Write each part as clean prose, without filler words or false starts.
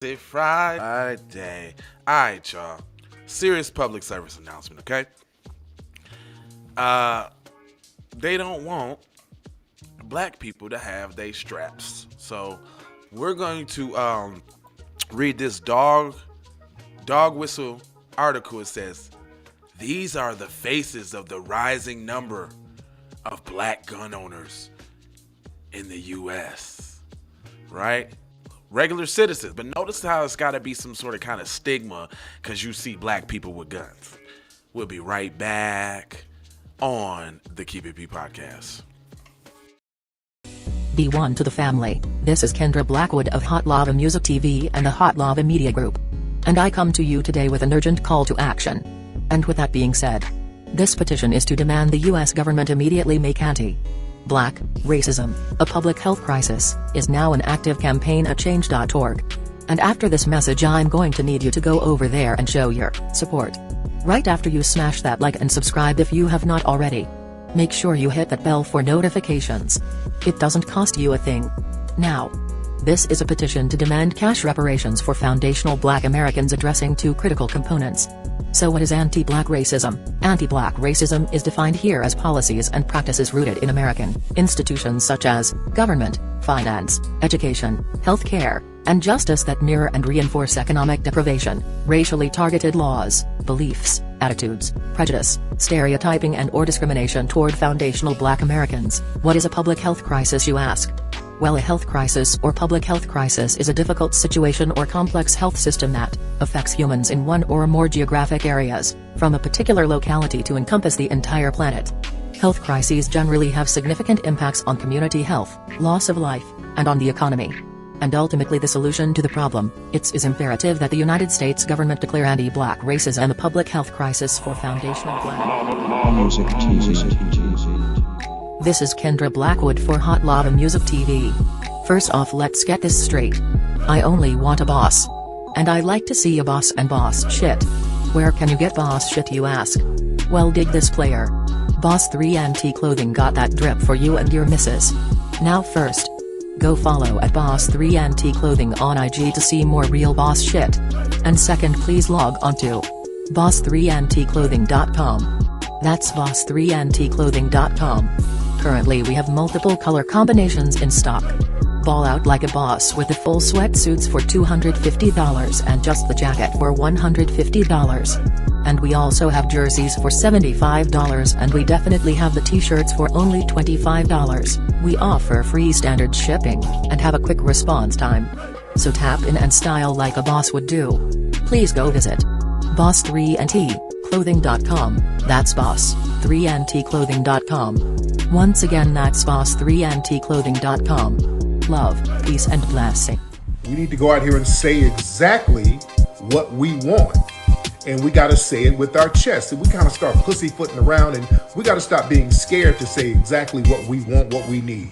It's Friday. Alright, y'all. Serious public service announcement, okay? They don't want black people to have their straps. So we're going to read this dog whistle article. It says, these are the faces of the rising number of black gun owners in the U.S., right? Regular citizens. But notice how it's got to be some sort of kind of stigma because you see black people with guns. We'll be right back on the Keep It P podcast. B1 to the family. This is Kendra Blackwood of Hot Lava Music TV and the Hot Lava Media Group. And I come to you today with an urgent call to action. And with that being said, this petition is to demand the U.S. government immediately make anti-black racism a public health crisis is now an active campaign at change.org. And after this message, I'm going to need you to go over there and show your support. Right after you smash that like and subscribe if you have not already. Make sure you hit that bell for notifications. It doesn't cost you a thing. Now, this is a petition to demand cash reparations for foundational black Americans addressing two critical components. So what is anti-black racism? Anti-black racism is defined here as policies and practices rooted in American institutions such as government, finance, education, healthcare, and justice that mirror and reinforce economic deprivation, racially targeted laws, beliefs, attitudes, prejudice, stereotyping and/or discrimination toward foundational black Americans. What is a public health crisis, you ask? Well, a health crisis or public health crisis is a difficult situation or complex health system that affects humans in one or more geographic areas, from a particular locality to encompass the entire planet. Health crises generally have significant impacts on community health, loss of life, and on the economy. And ultimately the solution to the problem, it is imperative that the United States government declare anti-black racism a public health crisis for foundational black music TV. This is Kendra Blackwood for Hot Lava Music TV. First off, let's get this straight. I only want a boss. And I like to see a boss and boss shit. Where can you get boss shit, you ask? Well, dig this player. Boss 3 Anti Clothing got that drip for you and your missus. Now first, go follow at Boss 3 Anti Clothing on IG to see more real boss shit. And second, please log on to boss3anticlothing.com. That's boss3anticlothing.com. Currently we have multiple color combinations in stock. Ball out like a boss with the full sweatsuits for $250 and just the jacket for $150. And we also have jerseys for $75 and we definitely have the t-shirts for only $25. We offer free standard shipping and have a quick response time. So tap in and style like a boss would do. Please go visit boss3anticlothing.com. That's boss3anticlothing.com. Once again, that's boss3anticlothing.com. Love, peace and blessing. We need to go out here and say exactly what we want. And we got to say it with our chest. And we kind of start pussyfooting around, and we got to stop being scared to say exactly what we want, what we need.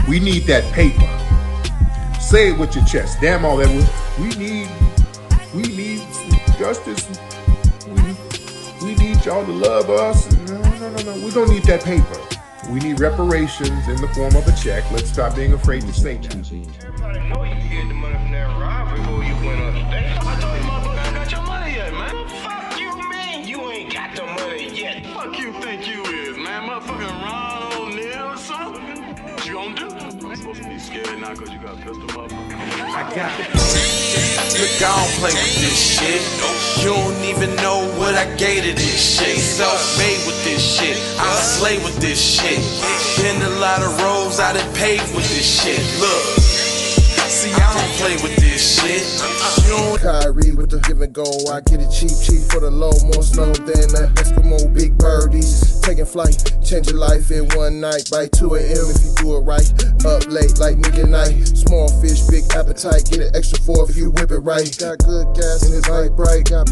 We need that paper. Say it with your chest. Damn all that. We need justice. We need y'all to love us. No. We don't need that paper. We need reparations in the form of a check. Let's stop being afraid to say that. Everybody know you get the money from that robbery before you went on stage. I told you motherfucker ain't got your money yet, man. Fuck you, man. You ain't got the money yet. Fuck you think you is, man. Motherfucking Ron O'Neal or something. What you gonna do? I'm supposed to be scared now because you got a pistol, motherfucker. I got it. Look, I don't play with this shit. You don't even know what I gave to this shit. Self-made with this shit. I slay with this shit. Been a lot of roads I done paved with this shit. Look, see, I don't play with this shit. Kyrie with the give and go. I get it cheap for the low. More snow than the Eskimo big birdies. Taking flight, change your life in one night. By 2 a.m. if you do it right. Up late like midnight. Small fish, big appetite. Get an extra 4 if you whip it right. Got good gas and it's light bright. Got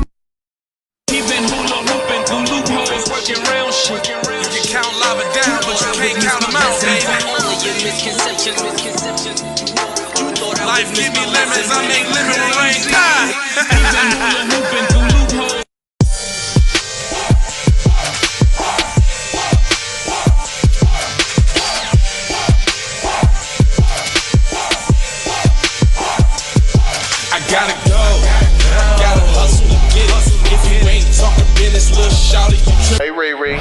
He been hula hooping through loopholes, working round shit. You can count lava down, but you can't count them out, baby. All of your misconceptions. You thought Life give me lemons, I make lemon rain. We've been hooping through loopholes. I gotta go, gotta hustle to get it. If you ain't talking business, little shawty, you trippin'. Hey Riri.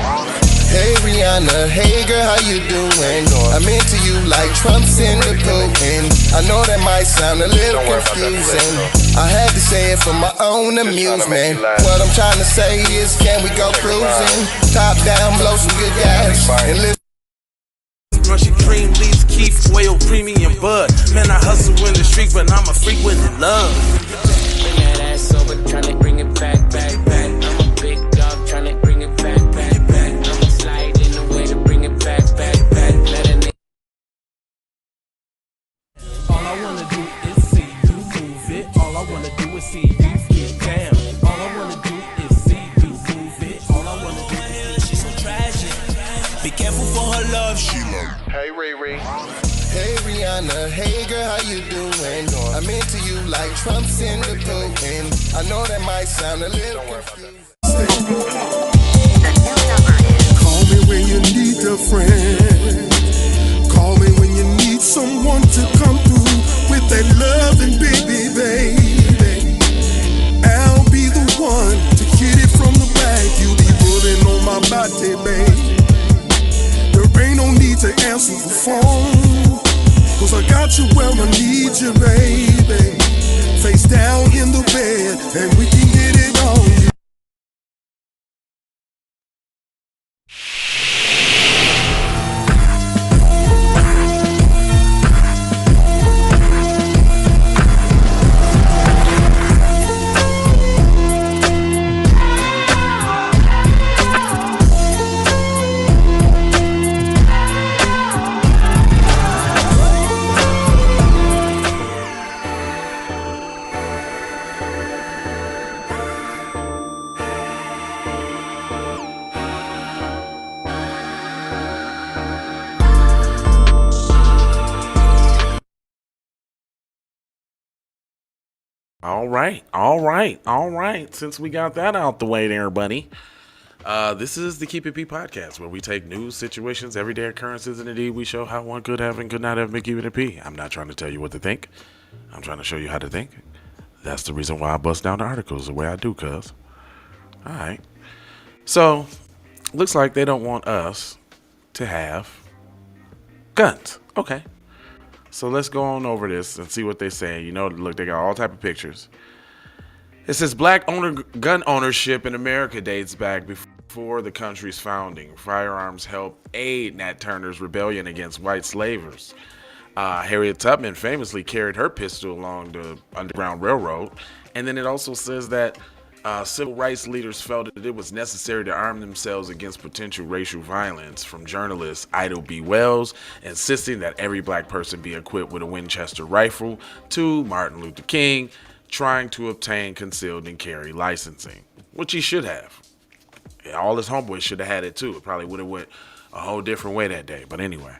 Hey Rihanna, hey girl, how you doing? I'm into you like Trump's in the Putin. I know that might sound a little confusing. I had to say it for my own amusement. What I'm trying to say is, can we go cruising? Top down, blow some good gas, and listen. Russian cream, leaves, Keith, oil, premium bud. Man, I hustle in the street, but I'm a freak with the love. Bring that ass over, tryna bring it back, back, back. I'm a big dog, tryna bring it back, back, back. I'ma slide in the way to bring it back, back, back. Let a nigga. All I wanna do is see you move it. All I wanna do is see you get down. All I wanna do is see you move it. All I wanna do is see. She's so tragic. Be careful for her love, she love. Hey Riri. Hey Rihanna, hey girl, how you doing? I'm into you like Trump's in the Putin. I know that might sound a little confusing. Call me when you need a friend. Call me when you need someone to come through with that loving baby. I'll be the one to hit it from the back. You be putting on my body, babe. There ain't no need to answer the phone, 'cause I got you where I need you, baby. Face down in the bed, and we can get it on. All right. Since we got that out the way there, buddy. This is the Keep It P podcast, where we take news, situations, everyday occurrences, and indeed we show how one could have and could not have been keeping it P. I'm not trying to tell you what to think. I'm trying to show you how to think. That's the reason why I bust down the articles the way I do, cuz. All right. So, looks like they don't want us to have guns. Okay. So let's go on over this and see what they say. You know, look, they got all type of pictures. It says gun ownership in America dates back before the country's founding. Firearms helped aid Nat Turner's rebellion against white slavers. Harriet Tubman famously carried her pistol along the Underground Railroad. And then it also says that civil rights leaders felt that it was necessary to arm themselves against potential racial violence, from journalist Ida B. Wells insisting that every black person be equipped with a Winchester rifle, to Martin Luther King trying to obtain concealed and carry licensing, which he should have. Yeah, all his homeboys should have had it too. It probably would have went a whole different way that day. But anyway,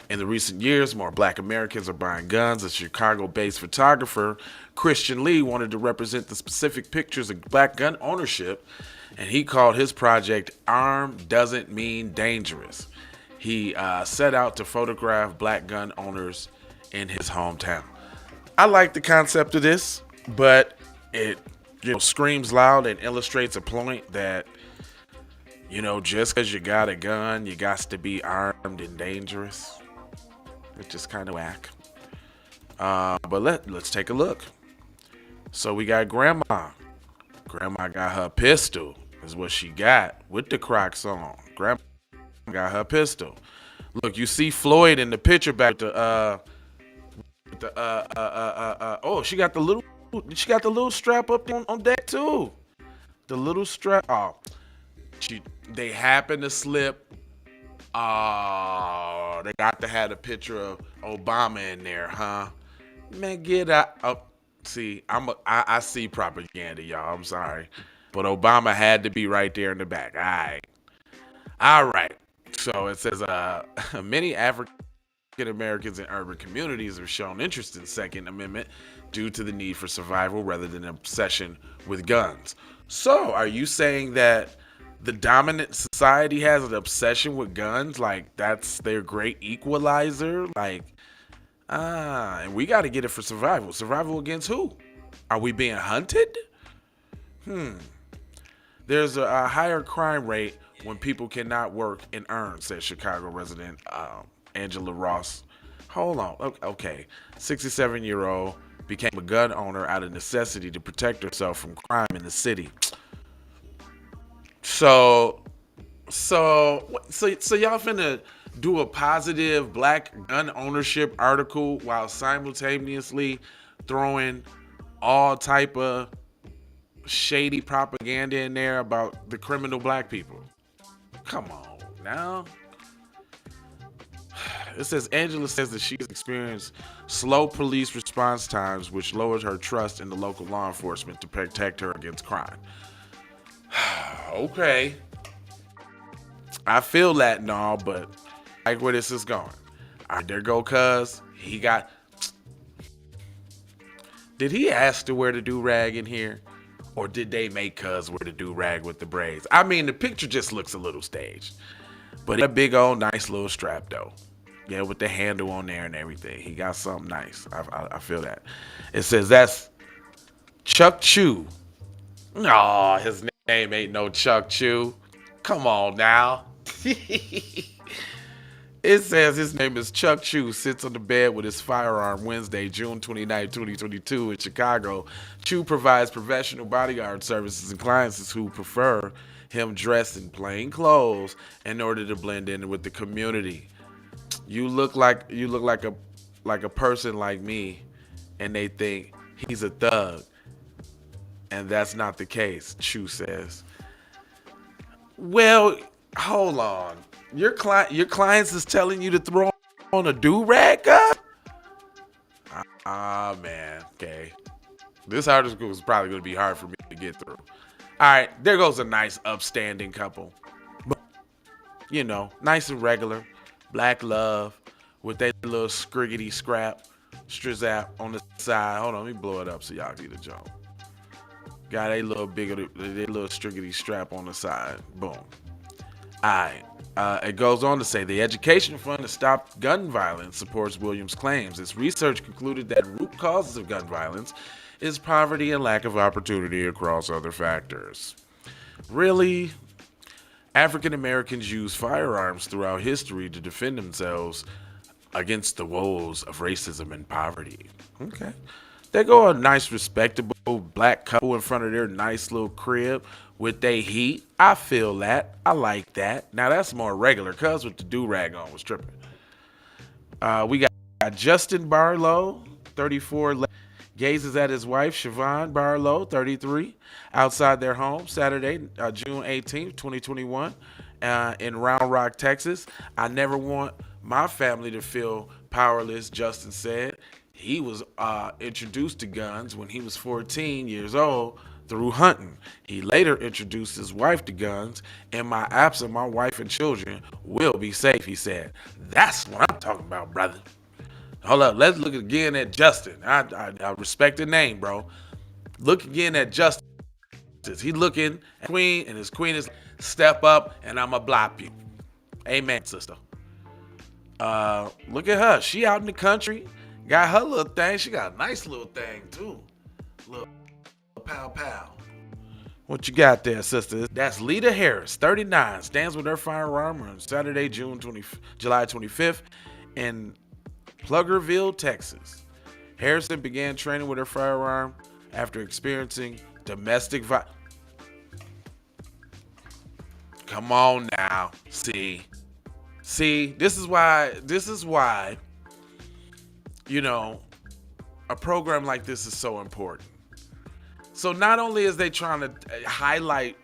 in the recent years, more black Americans are buying guns. A Chicago-based photographer, Christian Lee, wanted to represent the specific pictures of black gun ownership, and he called his project Arm Doesn't Mean Dangerous. He set out to photograph black gun owners in his hometown. I like the concept of this, but it screams loud and illustrates a point that, just because you got a gun, you got to be armed and dangerous. It's just kind of whack. But let's take a look. So we got Grandma. Grandma got her pistol, is what she got, with the Crocs on. Grandma got her pistol. Look, you see Floyd in the picture back to she got the little strap up on deck too. The little strap. Oh, they happen to slip. Oh, they got to have a picture of Obama in there, huh? Man, get out. Oh, see, I see propaganda, y'all. I'm sorry, but Obama had to be right there in the back. All right. So it says many African Americans in urban communities have shown interest in Second Amendment due to the need for survival rather than an obsession with guns. So, are you saying that the dominant society has an obsession with guns? Like, that's their great equalizer? Like, and we got to get it for survival. Survival against who? Are we being hunted? There's a higher crime rate when people cannot work and earn, said Chicago resident Angela Ross. Hold on. Okay. 67-year-old became a gun owner out of necessity to protect herself from crime in the city. So y'all finna do a positive black gun ownership article while simultaneously throwing all type of shady propaganda in there about the criminal black people. Come on now. It says Angela says that she's experienced slow police response times, which lowers her trust in the local law enforcement to protect her against crime. Okay. I feel that and all, but I like where this is going. All right, there go cuz. Did he ask to wear the do-rag in here? Or did they make cuz wear the do-rag with the braids? I mean, the picture just looks a little staged. But a big old nice little strap though. Yeah, with the handle on there and everything. He got something nice. I feel that. It says that's Chuck Chu. Aw, his name ain't no Chuck Chu. Come on now. It says his name is Chuck Chu, sits on the bed with his firearm Wednesday, June 29, 2022 in Chicago. Chu provides professional bodyguard services and clients who prefer him dressed in plain clothes in order to blend in with the community. You look like a person like me, and they think he's a thug. And that's not the case, Chu says. Well, hold on. Your clients is telling you to throw on a do-rag up? Man. Okay. This article is probably going to be hard for me to get through. All right. There goes a nice upstanding couple. But, you know, nice and regular. Black love with that little scriggity strizap on the side. Hold on. Let me blow it up so y'all see the joke. Got a little bigger, a little striggity strap on the side. Boom. All right. It goes on to say the Education Fund to Stop Gun Violence supports Williams' claims. Its research concluded that root causes of gun violence is poverty and lack of opportunity across other factors. Really? African Americans use firearms throughout history to defend themselves against the woes of racism and poverty. Okay. They go a nice, respectable black couple in front of their nice little crib with their heat. I feel that. I like that. Now, that's more regular. Cuz with the do-rag on was tripping. We got Justin Barlow, 34, gazes at his wife, Siobhan Barlow, 33, outside their home Saturday, June 18th, 2021, in Round Rock, Texas. I never want my family to feel powerless, Justin said. He was introduced to guns when he was 14 years old through hunting. He later introduced his wife to guns. In my absence, my wife and children will be safe, he said. That's what I'm talking about, brother. Hold up, let's look again at Justin. I respect the name, bro. Look again at Justin. He looking at Queen, and his queen is step up, and I'ma blop you. Amen, sister. Look at her. She out in the country. Got her little thing. She got a nice little thing, too. Little pow. What you got there, sister? That's Lita Harris, 39. Stands with her firearm on Saturday, July 25th in Pluggerville, Texas. Harrison began training with her firearm after experiencing domestic violence. Come on now. See, this is why, you know, a program like this is so important. So not only is they trying to highlight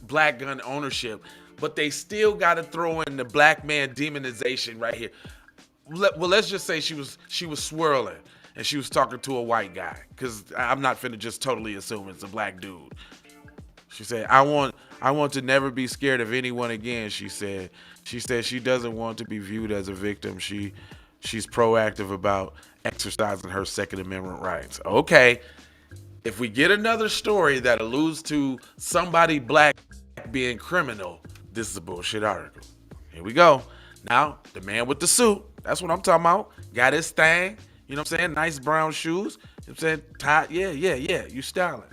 black gun ownership, but they still got to throw in the black man demonization right here. Well, let's just say she was swirling and she was talking to a white guy, because I'm not finna just totally assume it's a black dude. She said, I want I want to never be scared of anyone again, she said. She said she doesn't want to be viewed as a victim. She's proactive about exercising her Second Amendment rights. Okay, if we get another story that alludes to somebody black being criminal, this is a bullshit article. Here we go. Now, the man with the suit, that's what I'm talking about. Got his thing, you know what I'm saying? Nice brown shoes. You know what I'm saying? Tie, yeah, you styling.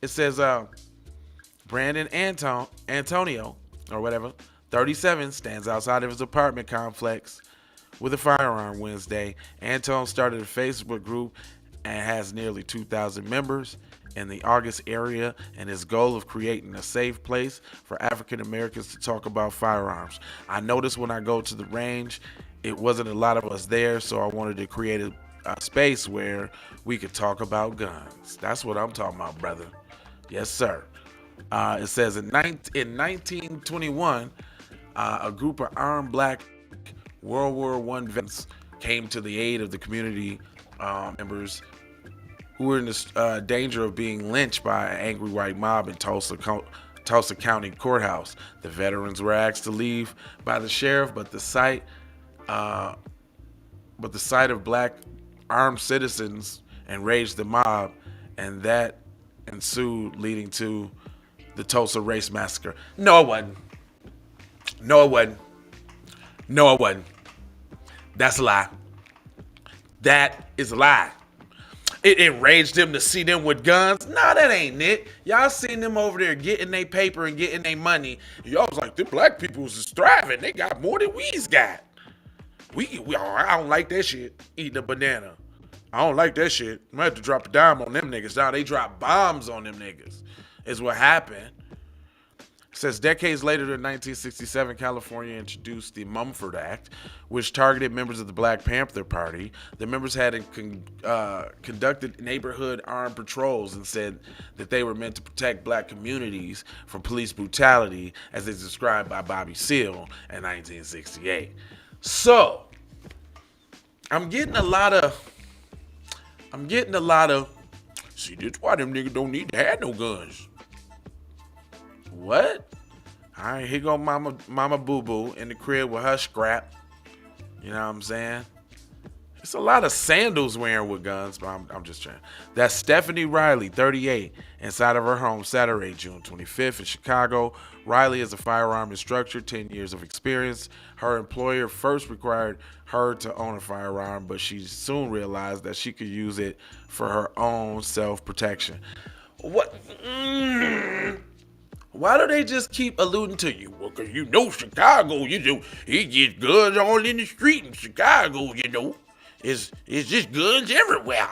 It says, Brandon Antonio, or whatever, 37, stands outside of his apartment complex with a firearm Wednesday. Anton started a Facebook group and has nearly 2,000 members in the August area, and his goal of creating a safe place for African Americans to talk about firearms. I noticed when I go to the range, it wasn't a lot of us there, so I wanted to create a space where we could talk about guns. That's what I'm talking about, brother. Yes, sir. It says in 1921, a group of armed black World War I vets came to the aid of the community members who were in the danger of being lynched by an angry white mob in Tulsa County Courthouse. The veterans were asked to leave by the sheriff, but the sight of black armed citizens enraged the mob, and that ensued, leading to the Tulsa Race Massacre. No, it wasn't. That's a lie. That is a lie. It enraged them to see them with guns. Nah, that ain't it. Y'all seen them over there getting their paper and getting their money. Y'all was like, the black people is thriving. They got more than we's got. I don't like that shit. Eating a banana. I don't like that shit. I'm gonna have to drop a dime on them niggas. Now they drop bombs on them niggas. Is what happened. It says decades later, in 1967, California introduced the Mumford Act, which targeted members of the Black Panther Party. The members had conducted neighborhood armed patrols and said that they were meant to protect black communities from police brutality, as is described by Bobby Seale in 1968. So, I'm getting a lot of, see, that's why them niggas don't need to have no guns. What? All right, here go Mama Boo Boo in the crib with her scrap. You know what I'm saying? It's a lot of sandals wearing with guns, but I'm just trying. That's Stephanie Riley, 38, inside of her home Saturday, June 25th in Chicago. Riley is a firearm instructor, 10 years of experience. Her employer first required her to own a firearm, but she soon realized that she could use it for her own self-protection. What? Why do they just keep alluding to you? Well, because you know Chicago, it gets guns all in the street in Chicago, It's just guns everywhere.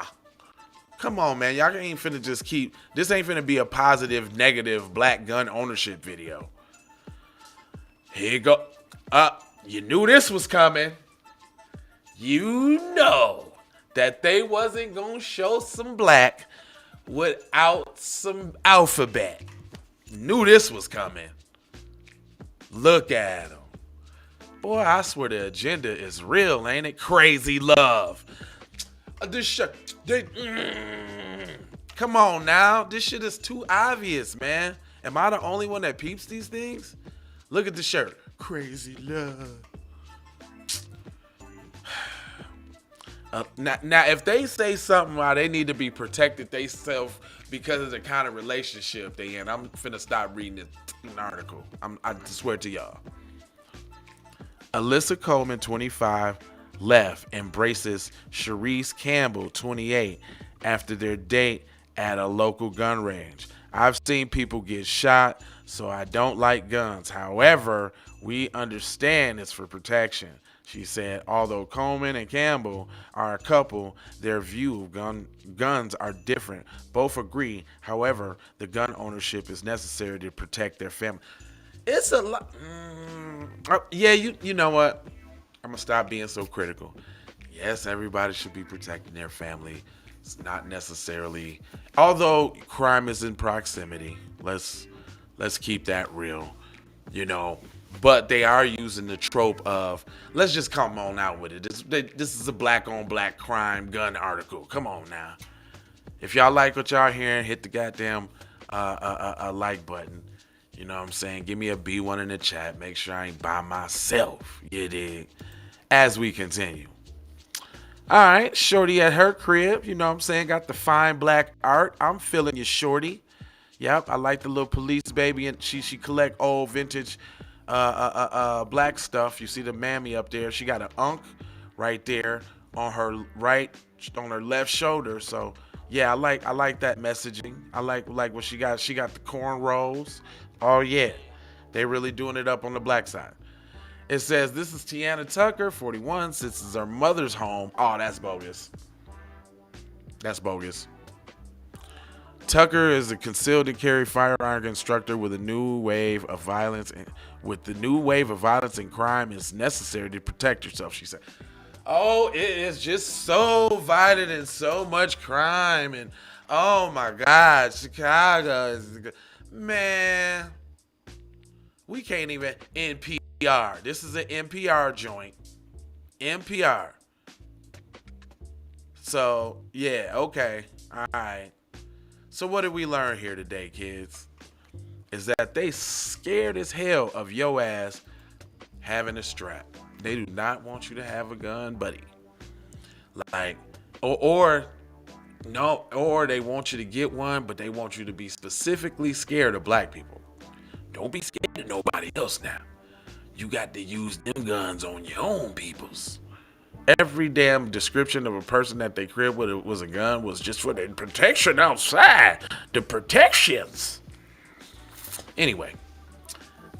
Come on, man. Y'all ain't finna just keep, this ain't finna be a positive, negative black gun ownership video. Here you go. You knew this was coming. You know that they wasn't gonna show some black without some alphabet. Knew this was coming. Look at him. Boy, I swear the agenda is real, ain't it? Crazy love. This shit. Come on now. This shit is too obvious, man. Am I the only one that peeps these things? Look at the shirt. Crazy love. Now, if they say something why they need to be protected themselves because of the kind of relationship they in, I'm finna stop reading this article. I swear to y'all. Alyssa Coleman, 25, left, embraces Sharice Campbell, 28, after their date at a local gun range. I've seen people get shot, so I don't like guns. However, we understand it's for protection, she said. Although Coleman and Campbell are a couple, their view of guns are different. Both agree, however, the gun ownership is necessary to protect their family. It's a lot. Yeah, you know what? I'm going to stop being so critical. Yes, everybody should be protecting their family. It's not necessarily, although crime is in proximity. Let's keep that real, But they are using the trope of, let's just come on out with it. This is a black on black crime gun article. Come on now. If y'all like what y'all hearing, hit the goddamn like button. You know what I'm saying? Give me a B1 in the chat. Make sure I ain't by myself. You dig? As we continue. All right, Shorty at her crib. You know what I'm saying? Got the fine black art. I'm feeling you, Shorty. Yep, I like the little police baby, and she collect old vintage black stuff. You see the mammy up there. She got an unk right there on her left shoulder. So yeah, I like that messaging. I like what she got. She got the cornrows. Oh yeah, they really doing it up on the black side. It says this is Tiana Tucker, 41. Since this is her mother's home. Oh, that's bogus. That's bogus. Tucker is a concealed and carry firearm instructor with a new wave of violence. With the new wave of violence and crime, it's necessary to protect yourself, she said. Oh, it is just so violent and so much crime. And oh my God, Chicago is, man, we can't even NPR. This is an NPR joint. NPR. So, yeah, okay. All right. So what did we learn here today, kids? Is that they scared as hell of your ass having a strap. They do not want you to have a gun, buddy. Like, or they want you to get one, but they want you to be specifically scared of black people. Don't be scared of nobody else now. You got to use them guns on your own peoples. Every damn description of a person that they crib with was a gun was just for the protection outside. The protections. Anyway,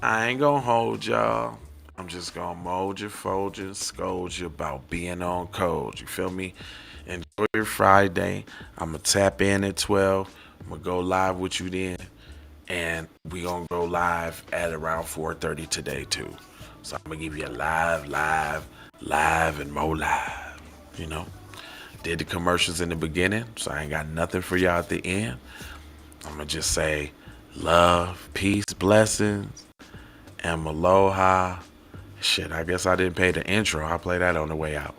I ain't gonna hold y'all. I'm just gonna mold you, fold you, scold you about being on code. You feel me? Enjoy your Friday. I'm gonna tap in at 12. I'm gonna go live with you then. And we gonna go live at around 4:30 today too. So I'm gonna give you a live, and more live. You know, did the commercials in the beginning, so I ain't got nothing for y'all at the end. I'm gonna just say love, peace, blessings, and aloha. Shit, I guess I didn't pay the intro. I'll play that on the way out.